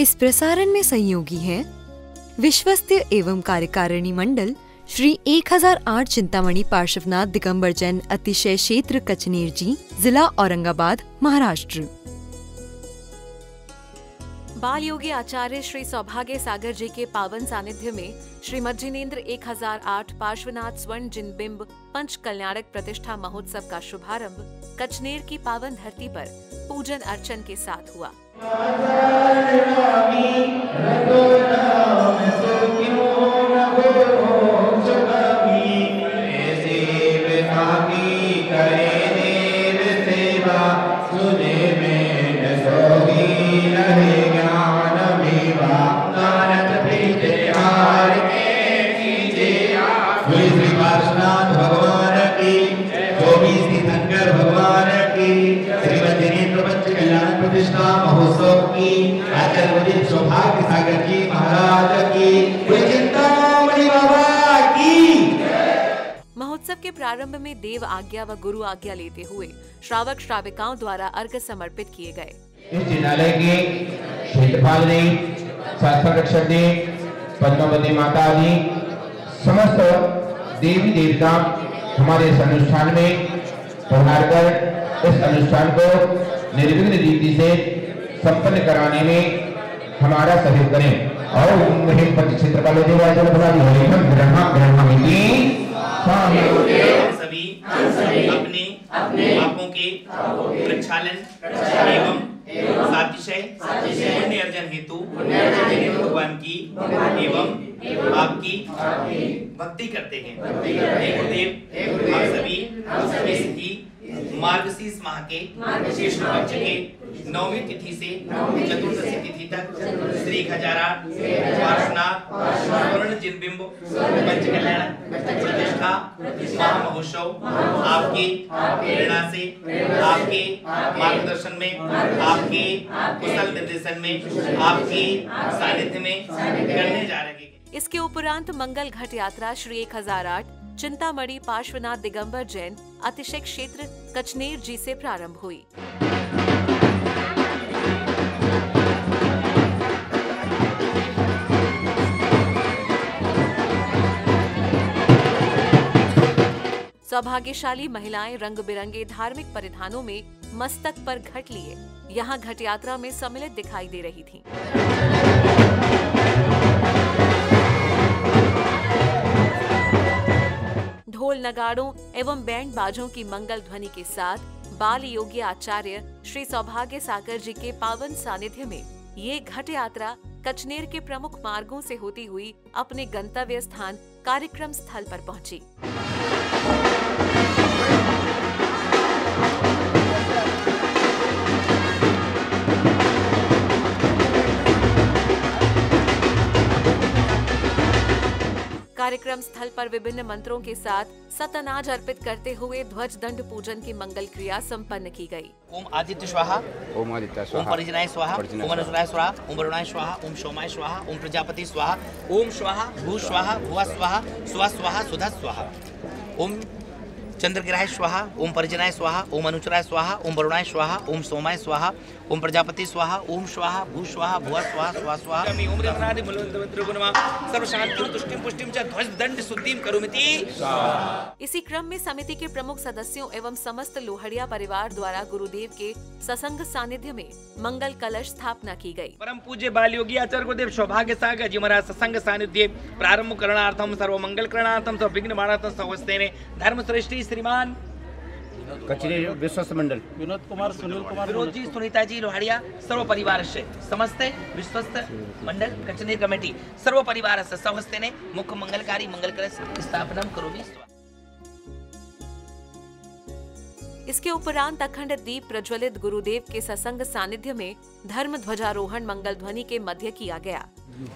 इस प्रसारण में सहयोगी हैं विश्वस्त एवं कार्यकारिणी मंडल श्री 1008 चिंतामणि पार्श्वनाथ दिगंबर जैन अतिशय क्षेत्र कचनेर जी, जिला औरंगाबाद, महाराष्ट्र। बाल योगी आचार्य श्री सौभाग्य सागर जी के पावन सानिध्य में श्रीमद जिनेन्द्र 1008 पार्श्वनाथ स्वर्ण जिनबिंब पंच कल्याणक प्रतिष्ठा महोत्सव का शुभारंभ कचनेर की पावन धरती पर पूजन अर्चन के साथ हुआ। प्रतिष्ठा महोत्सव की आचार्य सौभाग्य सागर जी महाराज की, चिंतामणि बाबा की। महोत्सव के प्रारंभ में देव आज्ञा व गुरु आज्ञा लेते हुए श्रावक श्राविकाओं द्वारा अर्घ्य समर्पित किए गए। इस जिनालय के क्षेत्रपाल ने, संरक्षक ने, पद्मावती माता जी, समस्त देवी देवता हमारे इस अनुष्ठान में पधार कर इस अनुष्ठान को निर्विघ्न रीति से संपन्न कराने में हमारा सहयोग करें। और क्षेत्रपाल सभी अपने पापों के प्रक्षालन एवं सातिशय पुण्य अर्जन हेतु भगवान की एवं आपकी भक्ति करते हैं। हे गुरुदेव, आप सभी इस मार्गशीर्ष माह के कृष्ण पक्ष के नवमी तिथि से चतुर्दशी तिथि तक श्री 1008 पार्श्वनाथ स्वर्ण जिनबिंब पंच कल्याण प्रतिष्ठा महामहोत्सव आपके प्रेरणा से, आपके मार्गदर्शन में, आपके कुशल निर्देशन में, आपके सानिध्य में करने जा रहे हैं। इसके उपरांत मंगल घट यात्रा श्री 1008 चिंतामणि पार्श्वनाथ दिगंबर जैन अतिशय क्षेत्र कचनेर जी से प्रारंभ हुई। सौभाग्यशाली महिलाएं रंग बिरंगे धार्मिक परिधानों में मस्तक पर घट लिए यहां घट यात्रा में सम्मिलित दिखाई दे रही थीं। ढोल नगाड़ों एवं बैंड बाजों की मंगल ध्वनि के साथ बाल योगी आचार्य श्री सौभाग्य सागर जी के पावन सानिध्य में ये घट यात्रा कचनेर के प्रमुख मार्गों से होती हुई अपने गंतव्य स्थान कार्यक्रम स्थल पर पहुंची। कार्यक्रम स्थल पर विभिन्न मंत्रों के साथ सतनाज अर्पित करते हुए ध्वज दंड पूजन की मंगल क्रिया संपन्न की गई। ओम आदित्य स्वाहा, ओम आदित्य स्वाहा, ओम परिजनाय स्वाहा, ओम अनुसराय स्वाहा, ओम वरुणाय स्वाहा, ओम सोमाय स्वाहा, ओम प्रजापति स्वाहा, ओम स्वाहा भू स्वाहा, भुवा स्वाहा, स्वा स्वाहा, सुधा स्वाहा, ओम चंद्रग्रहाय स्वाहा, ओम परिजनाय स्वाहा, ओम अनुचराय स्वाहा, ओम वरुणाय स्वाहा, ओम सोमाय स्वाहा, ओम प्रजापति स्वाहा, ओम स्वाहा भू स्वाहा, भुवा स्वाहा, स्वा स्वाहा, ओम रमणादि मूलमंत्रगुणमा सर्व शांतिं तुष्टिं पुष्टिं च ध्वज दंड शुद्धिं करोमिति। इसी क्रम में समिति के प्रमुख सदस्यों एवं समस्त लोहड़िया परिवार द्वारा गुरुदेव के ससंग सानिध्य में मंगल कलश स्थापना की गई। परम पूज्य बाल योगी आचार्य गुरुदेव सौभाग्य सागर जी महाराज ससंग सानिध्य प्रारंभ करणार्थम सर्व मंगल करणार्थम सर्व विघ्न माणार्थम सवस्तेने धर्म श्रेष्ठी श्रीमान कचनेर विश्वस्त मंडल विनोद कुमार, सुनील कुमार, विनोद जी, सुनीता जी लोहाड़िया सर्व परिवार से समस्त विश्वस्त मंडल कचनेर कमेटी सर्व परिवार से सवस्तेने मुख्य मंगलकारी मंगल कलश स्थापना करोमि। इसके उपरांत अखंड दीप प्रज्वलित गुरुदेव के ससंग सानिध्य में धर्म ध्वजारोहण मंगल ध्वनि के मध्य किया गया।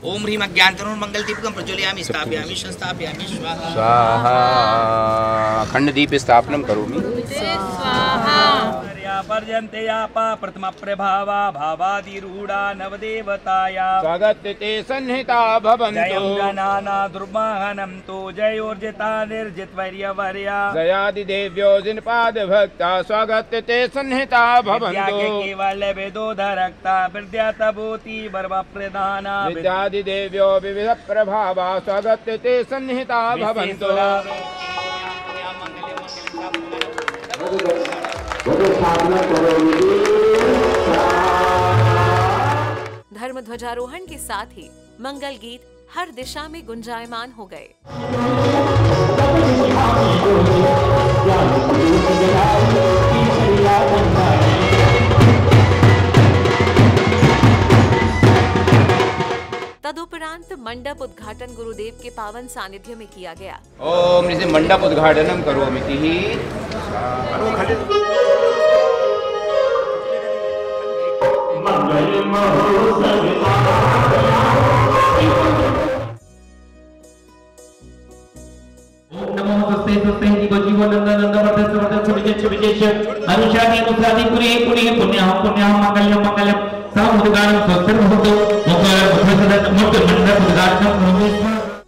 ओम ह्रीं अज्ञानतरुण मंगल दीपकं प्रज्वलयामि स्थापयामि संस्थापयामि स्वाहा। स्वाहा। अखंड दीप स्थापनम करोमि। स्वाहा। पर्यन्ते आपा प्रथम प्रभावा भावादिरूढा नवदेवताया स्वागत्ते सन्निहिता भवन्तु जयं गणाना दुर्वाहनं तु जयोर्जिता निर्जितवर्यवर्या जयादिदेव्यो जिनपाद भक्ता स्वागत्ते सन्निहिता भवन्तु केवल वेदोधरक्ता विद्यातभूति वर्वप्रधाना विद्यादिदेव्यो विविध प्रभावा स्वागत्ते सन्निहिता भवन्तु धर्म ध्वजारोहण के साथ ही मंगल गीत हर दिशा में गुंजायमान हो गए। तदुपरांत मंडप उद्घाटन गुरुदेव के पावन सानिध्य में किया गया। ओम ऋषि मंडप उद्घाटनम करोमिति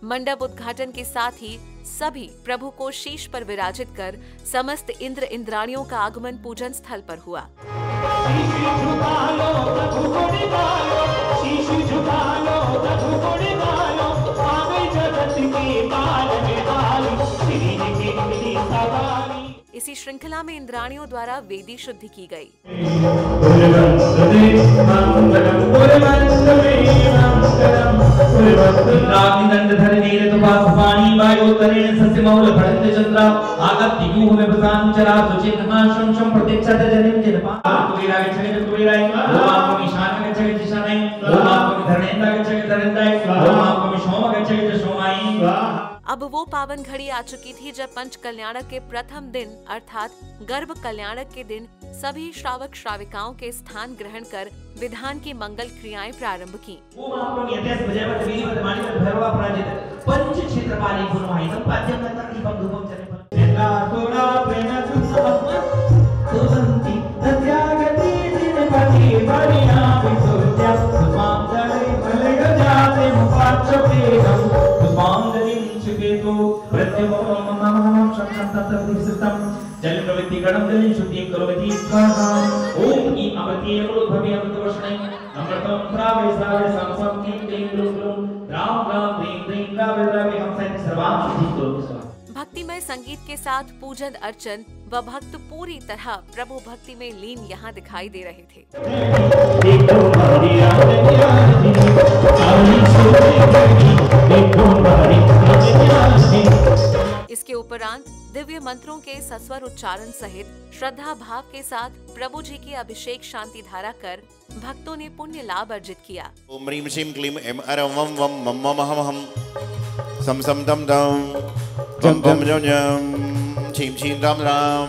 मंडप उद्घाटन के साथ ही सभी प्रभु को शीश पर विराजित कर समस्त इंद्र इंद्राणियों का आगमन पूजन स्थल पर हुआ। इसी श्रृंखला में इंद्राणियों द्वारा वेदी शुद्धि की गई। अब वो पावन घड़ी आ चुकी थी जब पंच कल्याणक के प्रथम दिन अर्थात गर्भ कल्याणक के दिन सभी श्रावक श्राविकाओं के स्थान ग्रहण कर विधान की मंगल क्रियाएं प्रारंभ की। जल प्रवृत्ति गणम जल शुद्धि करोति स्वाहा ओम ई अमृति अमृतभवि अमृतवर्षणे अमृतम श्रावय श्रावय संसम किं क्लीं ग्लूं ग्लूं राम राम ह्रीं ह्रीं द्रावय द्रावय हम सहित सर्वां शुद्धि करोति स्वाहा। भक्तिमय संगीत के साथ पूजन अर्चन व भक्त पूरी तरह प्रभु भक्ति में लीन यहाँ दिखाई दे रहे थे। इसके उपरांत दिव्य मंत्रों के सस्वर उच्चारण सहित श्रद्धा भाव के साथ प्रभु जी की अभिषेक शांति धारा कर भक्तों ने पुण्य लाभ अर्जित किया। ओम ह्रीं श्रीं क्लीं ऐं अरं वं वं मं मं हं हं सं सं दं दं वं वं जं जं छीं छीं राम राम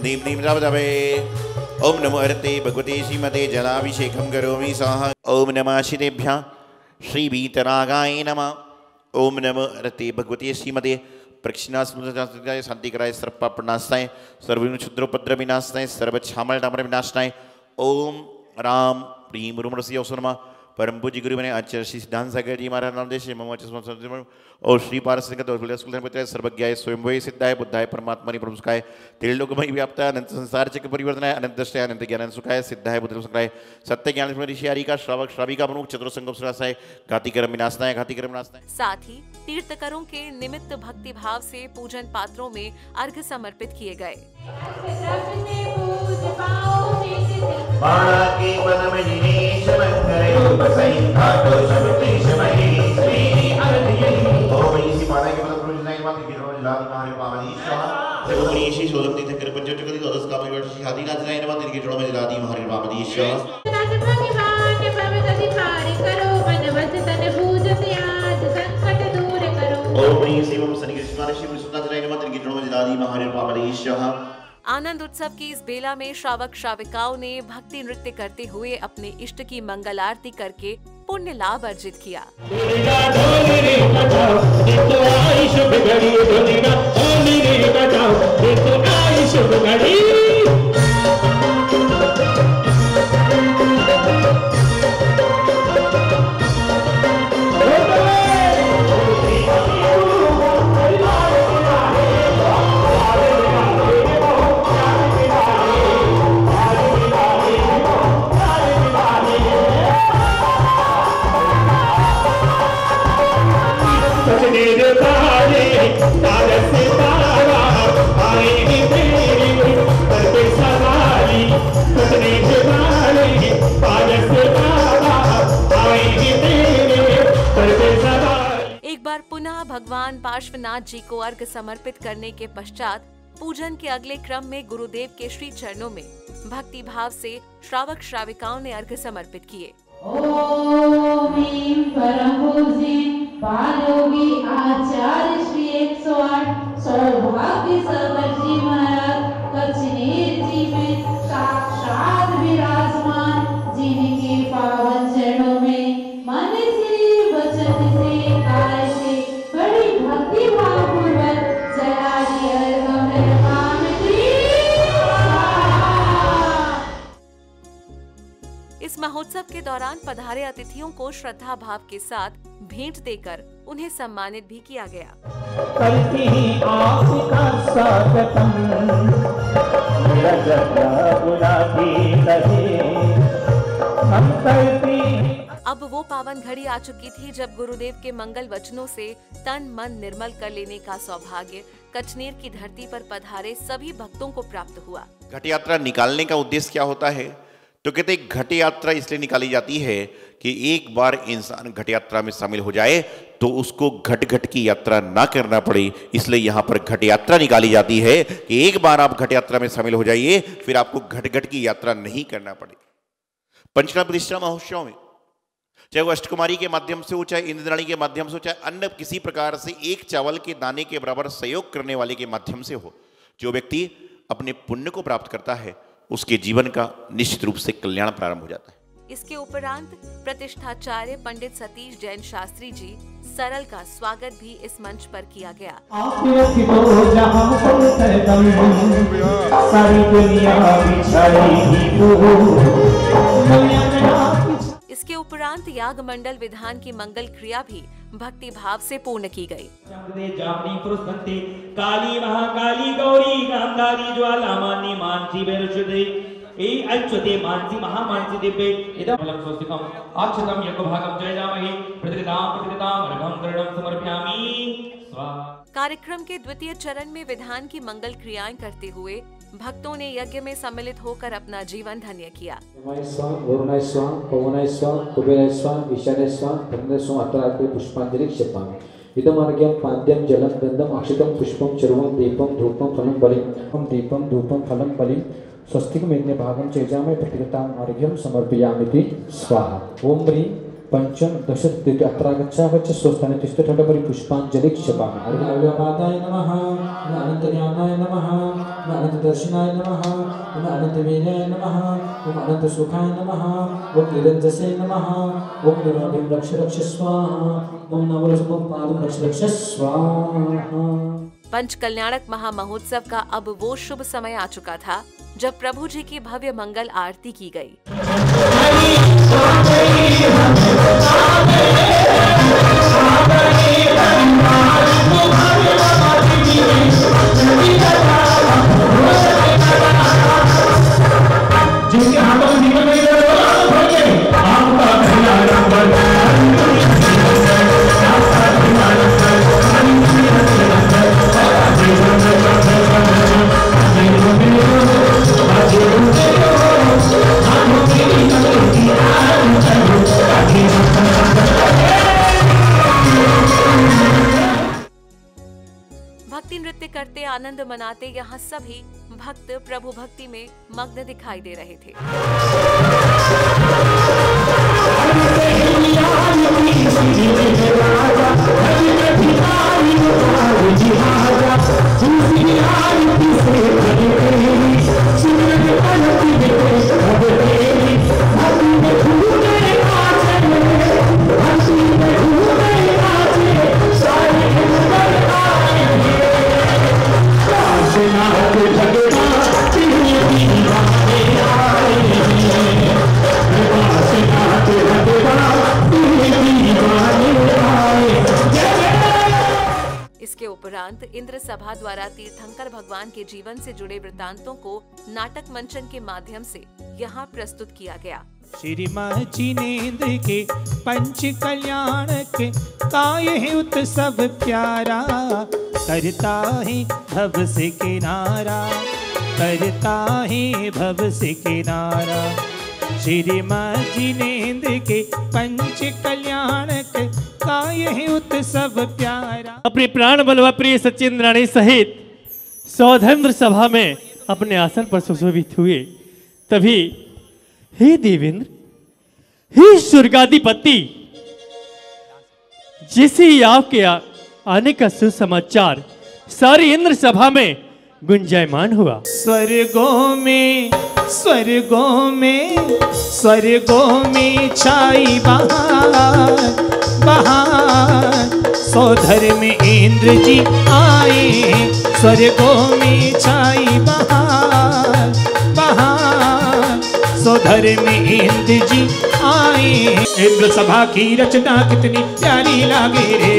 दीं दीं राम दवे। ओम नमो हरते भगवते श्रीमते जलाभिषेकं करोमि स्वाहा। ओम नमः श्रीदेभ्यः श्री वीतरागाय नमः। ओम नमो हरते भगवते श्रीमते प्रक्षिणास्मृताय शांतिकराय सर्वपापनाशाय सर्वक्षुद्रोपद्रव विनाशाय सर्वक्षामल डामर विनाशाय। ओम राम प्रीं मुरुमरसी नमः। परम पूज्य गुरु मैंने आचार्य श्री सिद्धांत सागर जी महाराज नाम देश और श्री पारसिक सर्वज्ञाय स्वयंभवे सिद्धाय बुद्धाय परमात्मनि प्रभुसुखाय त्रिलोकमयि व्याप्ताय अनंत संसार चक्र परिवर्तनाय अनंत दृष्टाय अनंत ज्ञान सुखाय सिद्धाय बुद्ध सुखाय सत्य ज्ञान ऋषि का श्रावक श्राविका प्रमुख चतुर्संगम सुरासाय घातिकर्म विनाशनाय घातिकर्म विनाशनाय। साथ ही तीर्थकरों के निमित्त भक्ति भाव से पूजन पात्रों में अर्घ्य समर्पित किए गए। आनंद उत्सव की इस बेला में श्रावक श्राविकाओं ने भक्ति नृत्य करते हुए अपने इष्ट की मंगल आरती करके पुण्य लाभ अर्जित किया। कचनेर वाले पारस से पारा आएंगे तेरे दर पे सवारी कचनेर वाले पारस से पारा आएंगे तेरे दर पे सवारी। एक बार पुनः भगवान पार्श्वनाथ जी को अर्घ्य समर्पित करने के पश्चात पूजन के अगले क्रम में गुरुदेव के श्री चरणों में भक्ति भाव से श्रावक श्राविकाओं ने अर्घ्य समर्पित किए। ओम परम पूज्य बालयोगी आचार्य श्री 108 सौभाग्य सागर जी महाराज कचनेर जी में साक्षात विराजमान, जिनके पावन चरणों में मन से वचन से काय से बड़ी भक्ति भाव पूर्वक जलादि अर्घ्य इस महोत्सव के दौरान पधारे अतिथियों को श्रद्धा भाव के साथ भेंट देकर उन्हें सम्मानित भी किया गया। करती आपका स्वागतम मेरा जगह बुलाती रहे हम करती। अब वो पावन घड़ी आ चुकी थी जब गुरुदेव के मंगल वचनों से तन मन निर्मल कर लेने का सौभाग्य कचनेर की धरती पर पधारे सभी भक्तों को प्राप्त हुआ। घट यात्रा निकालने का उद्देश्य क्या होता है? तो कहते घट यात्रा इसलिए निकाली जाती है कि एक बार इंसान घट यात्रा में शामिल हो जाए तो उसको घट घट की यात्रा ना करना पड़े, इसलिए यहाँ पर घट यात्रा निकाली जाती है कि एक बार आप घट यात्रा में शामिल हो जाइए, फिर आपको घट घट की यात्रा नहीं करना पड़े। पंचकला प्रतिष्ठा महोत्सव में चाहे वो अष्टकुमारी के माध्यम से हो, चाहे इंद्राणी के माध्यम से हो, चाहे अन्य किसी प्रकार से एक चावल के दाने के बराबर सहयोग करने वाले के माध्यम से हो, जो व्यक्ति अपने पुण्य को प्राप्त करता है उसके जीवन का निश्चित रूप से कल्याण प्रारंभ हो जाता है। इसके उपरांत प्रतिष्ठाचार्य पंडित सतीश जैन शास्त्री जी सरल का स्वागत भी इस मंच पर किया गया। इसके उपरांत याग मंडल विधान की मंगल क्रिया भी भक्ति भाव से पूर्ण की गई। काली महाकाली गौरी गांधारी ज्वाला मानी मानसी बेरुषदे ए अच्युते मानसी महामानसी दिव्ये इदं फलं स्वस्तिकम् अक्षतं यज्ञभागं जयजामहे प्रतिकृतां अर्घं कर्णं समर्पयामि स्वाहा। कार्यक्रम के द्वितीय चरण में विधान की मंगल क्रियाएं करते हुए भक्तों ने यज्ञ में सम्मिलित होकर अपना जीवन धन्य किया। पुष्पांजलि क्षेपामि इदमार्घ्यं पाद्यं जलं गन्धम् अक्षतं पुष्पं चर्वं दीपं धूपं फलं बलिं दीपं धूपं फलं बलिं स्वस्तिकमेज्ञ भागं चेजामि प्रतिकृताम् अर्घ्यं समर्पयामि स्वाहा। ओम ह्रीं पंचम दश अत्रागच्छ स्वस्थाने तिष्ठठपरि पुष्पांजलि क्षेपामि। अर्घ्यपादाय नमः, अनन्तज्ञानाय नमः, अनन्तदर्शनाय नमः, अनन्तवीर्याय नमः, अनन्तसुखाय नमः, ओम निरञ्जसे नमः, ओम निरञ्जनं रक्ष रक्ष स्वाहा, ओम नवरसमं पादं रक्ष रक्ष स्वाहा। पंच कल्याणक महामहोत्सव का अब वो शुभ समय आ चुका था जब प्रभु जी की भव्य मंगल आरती की गई। भक्ति नृत्य करते आनंद मनाते यहाँ सभी भक्त प्रभु भक्ति में मग्न दिखाई दे रहे थे। इसके उपरांत इंद्र सभा द्वारा तीर्थंकर भगवान के जीवन से जुड़े वृत्तांतों को नाटक मंचन के माध्यम से यहाँ प्रस्तुत किया गया। श्री जिनेन्द्र के पंच कल्याण के काये उत्सव प्यारा, करता है भव से किनारा, करता है भव से किनारा। श्री जिनेन्द्र के पंच कल्याण के काये उत्सव प्यारा। अपने प्राण बलवा प्रिय सचिंद्राणी सहित सौधर्म सभा में अपने आसन पर सुशोभित हुए। तभी हे देवेंद्र, हे स्वर्गाधिपति, जैसे ही आपके आने का सुसमाचार सारी इंद्र सभा में गुंजायमान हुआ। स्वर्गों में स्वर्गों में स्वर्गों में छाई बहार, बहार सौधर में इंद्र जी आए। स्वर्गों में छाई बहार, बहार सौधर में इंद्र जी आए। इंद्र सभा की रचना कितनी प्यारी लागे रे,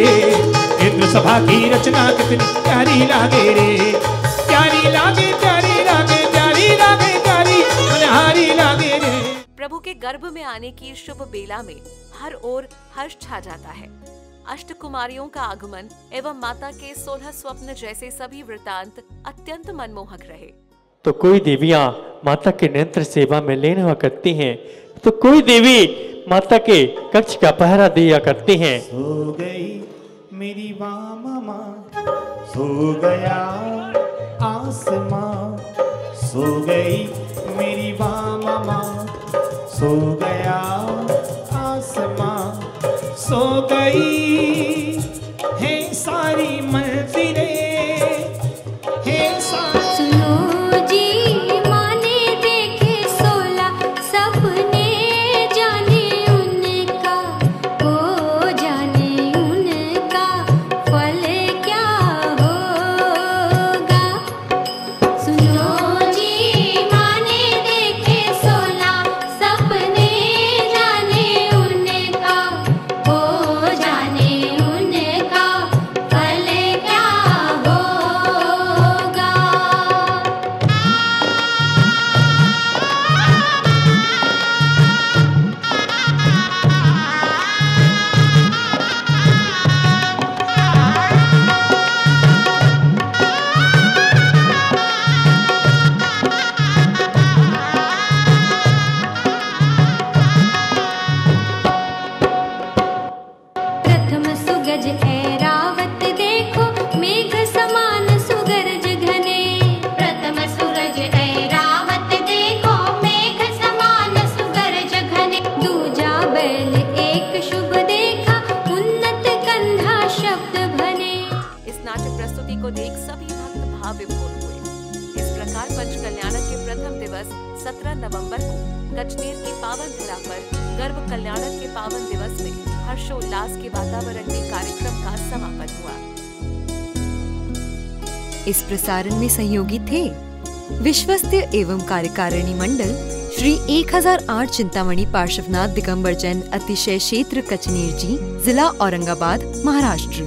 इंद्र सभा की रचना कितनी प्यारी लागे रे। प्यारी लागे, प्यारी लागे, प्यारी लागे, प्यारी मनहारी लागे रे। प्रभु के गर्भ में आने की शुभ बेला में हर ओर हर्ष छा जाता है। अष्ट कुमारियों का आगमन एवं माता के 16 स्वप्न जैसे सभी वृतांत अत्यंत मनमोहक रहे। तो कोई देवियां माता के निरंतर सेवा में लीन हुआ करती हैं, तो कोई देवी माता के कक्ष का पहरा दिया करती हैं। सो गई मेरी मामा, सो गया आसमां, सो गई मेरी मामा, सो गया आसमां, सो गई है सारी मंदिरें, है सारी। सुनो जी माने देखे 16 सपने, जाने उनका हो, जाने उनका फल क्या होगा। सुनो जी माने देखे 16 सपने, जाने उनका हो, जाने उनका फल क्या होगा। प्रथम सुगज ऐरावत देखो, मेघ समान सुगरज घने। प्रथम सूरज ऐरावत देखो, मेघ समान सुगरज घने। दूजा बैल एक शुभ देखा, उन्नत कंधा शब्द भने। इस नाट्य प्रस्तुति को देख सभी भक्त भाव विभोर हुए। इस प्रकार पंच कल्याणक के प्रथम दिवस 17 नवंबर को कचनेर की पावन धरा पर गर्भ कल्याणक के पावन दिवस में हर्षोल्लास के वातावरण में कार्यक्रम का समापन हुआ। इस प्रसारण में सहयोगी थे विश्वस्त्य एवं कार्यकारिणी मंडल श्री 1008 चिंतामणि पार्श्वनाथ दिगंबर जैन अतिशय क्षेत्र कचनेर जी, जिला औरंगाबाद, महाराष्ट्र।